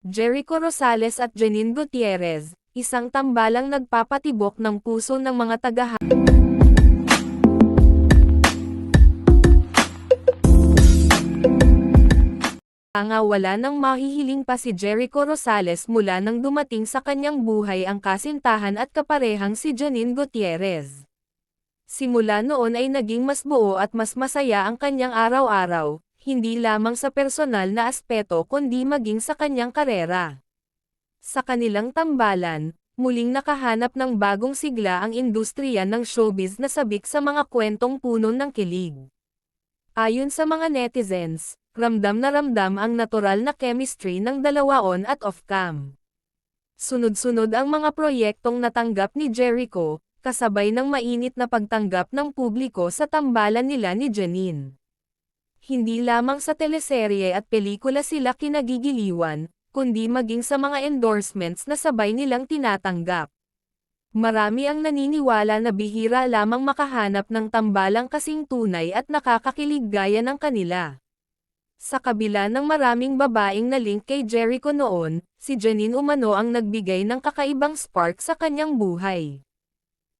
Jericho Rosales at Janine Gutierrez, isang tambalang nagpapatibok ng puso ng mga wala nang mahihiling pa si Jericho Rosales mula nang dumating sa kanyang buhay ang kasintahan at kaparehang si Janine Gutierrez. Simula noon ay naging mas buo at mas masaya ang kanyang araw-araw, hindi lamang sa personal na aspeto kundi maging sa kanyang karera. Sa kanilang tambalan, muling nakahanap ng bagong sigla ang industriya ng showbiz na sabik sa mga kwentong puno ng kilig. Ayon sa mga netizens, ramdam na ramdam ang natural na chemistry ng dalawa on at off-cam. Sunod-sunod ang mga proyektong natanggap ni Jericho, kasabay ng mainit na pagtanggap ng publiko sa tambalan nila ni Janine. Hindi lamang sa teleserye at pelikula sila kinagigiliwan, kundi maging sa mga endorsements na sabay nilang tinatanggap. Marami ang naniniwala na bihira lamang makahanap ng tambalang kasing tunay at nakakakilig gaya ng kanila. Sa kabila ng maraming babaeng na link kay Jericho noon, si Janine umano ang nagbigay ng kakaibang spark sa kanyang buhay.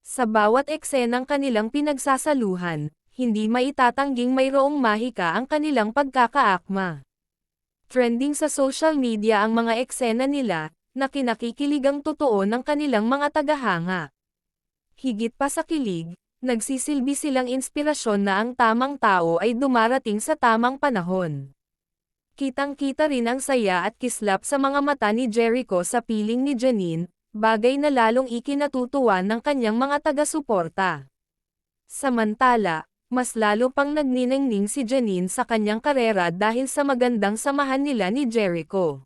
Sa bawat eksenang kanilang pinagsasaluhan, hindi maitatangging mayroong mahika ang kanilang pagkakaakma. Trending sa social media ang mga eksena nila, na kinakikilig ang totoo ng kanilang mga tagahanga. Higit pa sa kilig, nagsisilbi silang inspirasyon na ang tamang tao ay dumarating sa tamang panahon. Kitang-kita rin ang saya at kislap sa mga mata ni Jericho sa piling ni Janine, bagay na lalong ikinatutuwa ng kanyang mga taga-suporta. Samantala, mas lalo pang nagniningning si Janine sa kanyang karera dahil sa magandang samahan nila ni Jericho.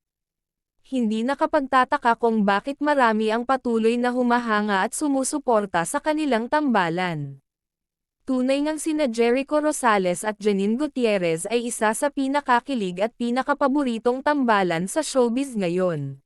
Hindi nakapagtataka kung bakit marami ang patuloy na humahanga at sumusuporta sa kanilang tambalan. Tunay ngang sina Jericho Rosales at Janine Gutierrez ay isa sa pinakakilig at pinakapaboritong tambalan sa showbiz ngayon.